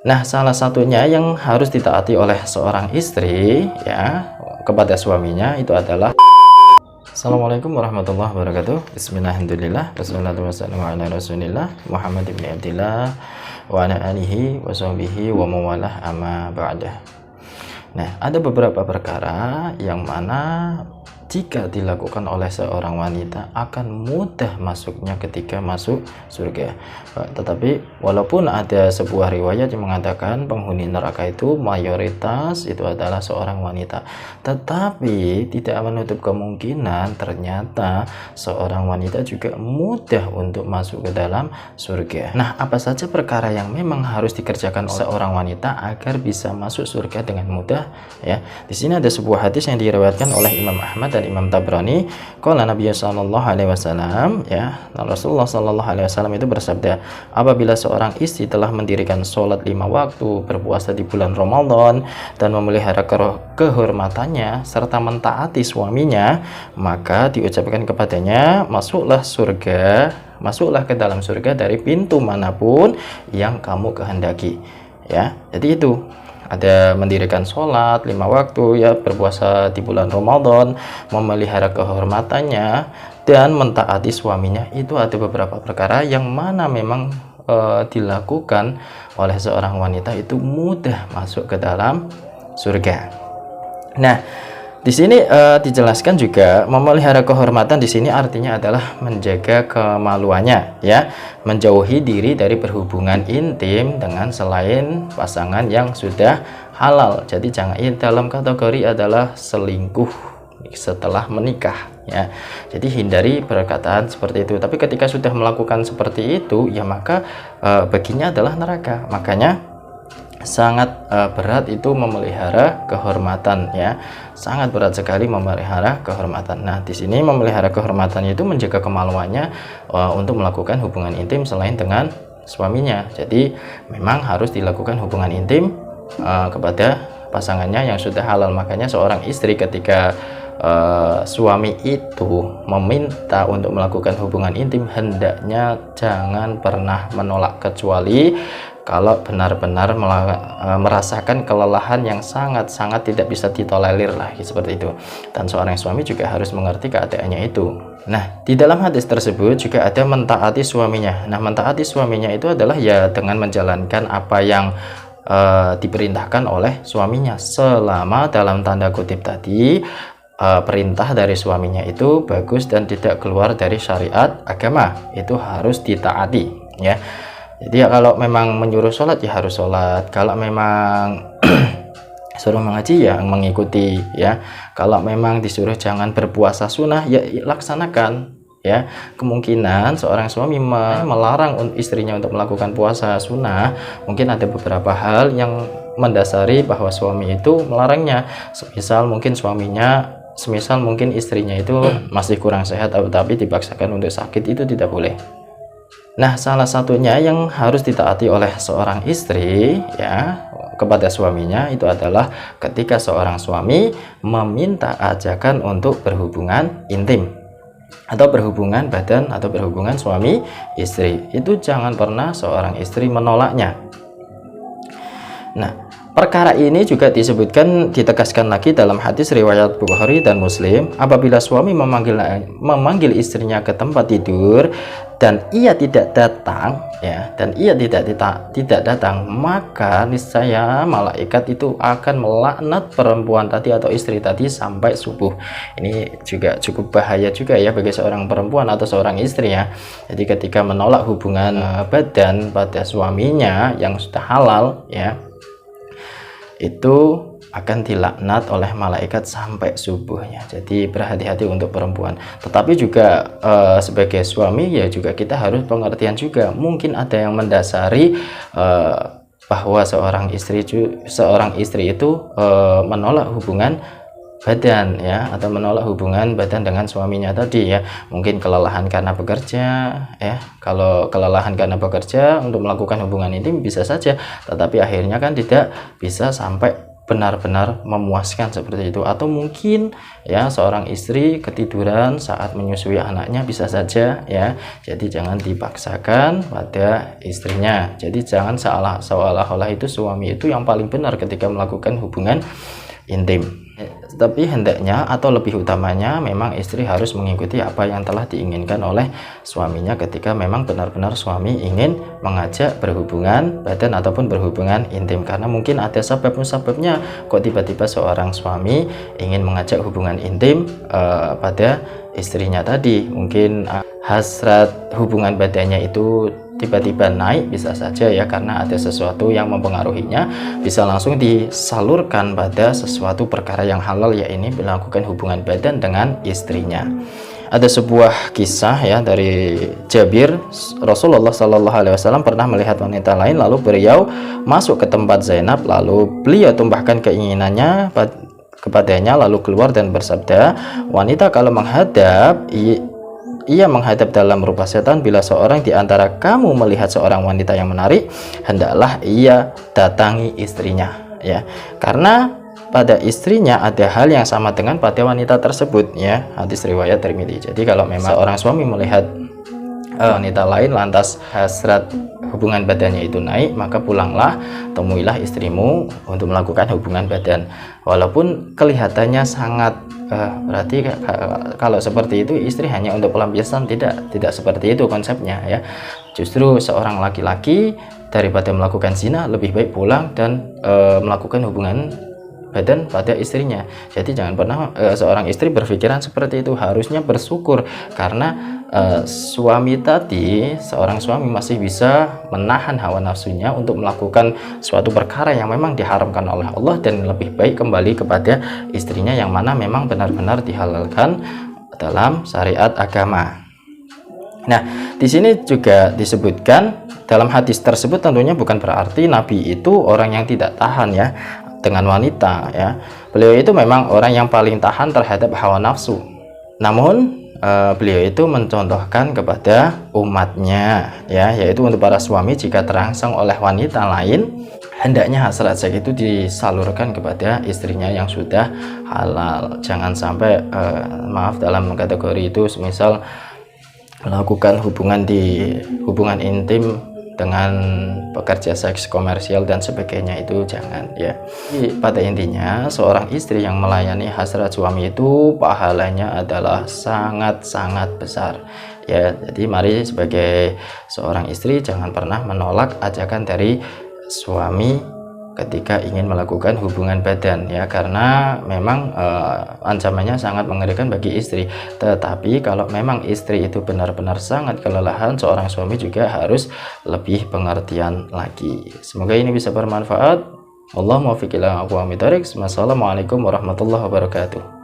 Nah, salah satunya yang harus ditaati oleh seorang istri ya kepada suaminya itu adalah Assalamualaikum warahmatullahi wabarakatuh. Bismillahirrahmanirrahim. Wassalatu wassalamu ala Rasulillah Muhammad ibn Abdillah wa ala alihi wa sahbihi wa mawalah amma ba'dah. Nah, ada beberapa perkara yang mana jika dilakukan oleh seorang wanita akan mudah masuknya ketika masuk surga. Tetapi walaupun ada sebuah riwayat yang mengatakan penghuni neraka itu mayoritas itu adalah seorang wanita, tetapi tidak menutup kemungkinan ternyata seorang wanita juga mudah untuk masuk ke dalam surga. Nah, apa saja perkara yang memang harus dikerjakan oleh seorang wanita agar bisa masuk surga dengan mudah ya. Di sini ada sebuah hadis yang diriwayatkan oleh Imam Ahmad dan Imam Tabrani. Qala Nabi sallallahu alaihi wasallam ya, Rasulullah sallallahu alaihi wasallam itu bersabda, apabila seorang istri telah mendirikan sholat 5 waktu, berpuasa di bulan Ramadan dan memelihara kehormatannya serta mentaati suaminya, maka diucapkan kepadanya, masuklah ke dalam surga dari pintu manapun yang kamu kehendaki ya. Jadi itu ada mendirikan sholat 5 waktu ya, berpuasa di bulan Ramadan, memelihara kehormatannya dan mentaati suaminya. Itu ada beberapa perkara yang mana memang dilakukan oleh seorang wanita itu mudah masuk ke dalam surga. Nah, di sini dijelaskan juga memelihara kehormatan di sini artinya adalah menjaga kemaluannya ya, menjauhi diri dari berhubungan intim dengan selain pasangan yang sudah halal. Jadi jangan dalam kategori adalah selingkuh setelah menikah ya. Jadi hindari perkataan seperti itu. Tapi ketika sudah melakukan seperti itu ya maka baginya adalah neraka. Makanya sangat berat itu memelihara kehormatan ya, sangat berat sekali memelihara kehormatan. Nah, di sini memelihara kehormatan itu menjaga kemaluannya untuk melakukan hubungan intim selain dengan suaminya. Jadi memang harus dilakukan hubungan intim kepada pasangannya yang sudah halal. Makanya seorang istri ketika suami itu meminta untuk melakukan hubungan intim, hendaknya jangan pernah menolak kecuali kalau benar-benar merasakan kelelahan yang sangat-sangat tidak bisa ditolerir lah seperti itu. Dan seorang suami juga harus mengerti keadaannya itu. Nah, di dalam hadis tersebut juga ada mentaati suaminya. Nah, mentaati suaminya itu adalah ya dengan menjalankan apa yang diperintahkan oleh suaminya, selama dalam tanda kutip tadi perintah dari suaminya itu bagus dan tidak keluar dari syariat agama, itu harus ditaati ya. Jadi ya kalau memang menyuruh sholat ya harus sholat, kalau memang suruh mengaji ya mengikuti ya, kalau memang disuruh jangan berpuasa sunnah ya laksanakan ya. Kemungkinan seorang suami melarang istrinya untuk melakukan puasa sunnah, mungkin ada beberapa hal yang mendasari bahwa suami itu melarangnya. Semisal mungkin istrinya itu masih kurang sehat tapi dipaksakan untuk sakit, itu tidak boleh. Nah, salah satunya yang harus ditaati oleh seorang istri ya kepada suaminya itu adalah ketika seorang suami meminta ajakan untuk berhubungan intim atau berhubungan badan atau berhubungan suami istri, itu jangan pernah seorang istri menolaknya. Nah, perkara ini juga ditegaskan lagi dalam hadis riwayat Bukhari dan Muslim, apabila suami memanggil istrinya ke tempat tidur dan ia tidak datang ya, tidak datang, maka niscaya malaikat itu akan melaknat perempuan tadi atau istri tadi sampai subuh. Ini juga cukup bahaya juga ya bagi seorang perempuan atau seorang istri ya. Jadi ketika menolak hubungan badan pada suaminya yang sudah halal ya, itu akan dilaknat oleh malaikat sampai subuhnya. Jadi berhati-hati untuk perempuan. Tetapi juga sebagai suami ya juga kita harus pengertian juga. Mungkin ada yang mendasari bahwa seorang istri itu menolak hubungan badan ya, atau menolak hubungan badan dengan suaminya tadi ya. Mungkin kelelahan karena bekerja ya. Kalau kelelahan karena bekerja untuk melakukan hubungan intim bisa saja, tetapi akhirnya kan tidak bisa sampai benar-benar memuaskan seperti itu. Atau mungkin ya seorang istri ketiduran saat menyusui anaknya, bisa saja ya. Jadi jangan dipaksakan pada istrinya. Jadi jangan seolah-olah itu suami itu yang paling benar ketika melakukan hubungan intim. Tapi hendaknya atau lebih utamanya memang istri harus mengikuti apa yang telah diinginkan oleh suaminya ketika memang benar-benar suami ingin mengajak berhubungan badan ataupun berhubungan intim. Karena mungkin ada sebab-sebabnya kok tiba-tiba seorang suami ingin mengajak hubungan intim pada istrinya tadi. Mungkin hasrat hubungan badannya itu tiba-tiba naik, bisa saja ya karena ada sesuatu yang mempengaruhinya, bisa langsung disalurkan pada sesuatu perkara yang halal, ya ini melakukan hubungan badan dengan istrinya. Ada sebuah kisah ya dari Jabir, Rasulullah Shallallahu Alaihi Wasallam pernah melihat wanita lain, lalu beliau masuk ke tempat Zainab, lalu beliau tumpahkan keinginannya kepadanya, lalu keluar dan bersabda, wanita kalau menghadap ia menghadap dalam rupa setan. Bila seorang di antara kamu melihat seorang wanita yang menarik, hendaklah ia datangi istrinya, ya, karena pada istrinya ada hal yang sama dengan pada wanita tersebut, ya. Hadis riwayat Tirmidzi. Jadi kalau memang seorang suami melihat wanita lain lantas hasrat hubungan badannya itu naik, maka pulanglah, temuilah istrimu untuk melakukan hubungan badan. Walaupun kelihatannya sangat berarti kalau seperti itu istri hanya untuk pelampiasan, tidak seperti itu konsepnya, ya. Justru seorang laki-laki daripada melakukan zina lebih baik pulang dan melakukan hubungan badan pada istrinya. Jadi jangan pernah seorang istri berpikiran seperti itu. Harusnya bersyukur karena suami tadi, seorang suami masih bisa menahan hawa nafsunya untuk melakukan suatu perkara yang memang diharamkan oleh Allah, dan lebih baik kembali kepada istrinya yang mana memang benar-benar dihalalkan dalam syariat agama. Nah, di sini juga disebutkan dalam hadis tersebut, tentunya bukan berarti Nabi itu orang yang tidak tahan ya dengan wanita, ya. Beliau itu memang orang yang paling tahan terhadap hawa nafsu. Namun beliau itu mencontohkan kepada umatnya, ya, yaitu untuk para suami jika terangsang oleh wanita lain, hendaknya hasrat seks itu disalurkan kepada istrinya yang sudah halal. Jangan sampai maaf dalam kategori itu semisal melakukan hubungan intim dengan pekerja seks komersial dan sebagainya, itu jangan, ya. Jadi, pada intinya seorang istri yang melayani hasrat suami itu pahalanya adalah sangat-sangat besar, ya. Jadi mari sebagai seorang istri jangan pernah menolak ajakan dari suami ketika ingin melakukan hubungan badan, ya, karena memang ancamannya sangat mengerikan bagi istri. Tetapi kalau memang istri itu benar-benar sangat kelelahan, seorang suami juga harus lebih pengertian lagi. Semoga ini bisa bermanfaat. Allahumma fiqh ila aqwamit thariq. Wassalamualaikum warahmatullahi wabarakatuh.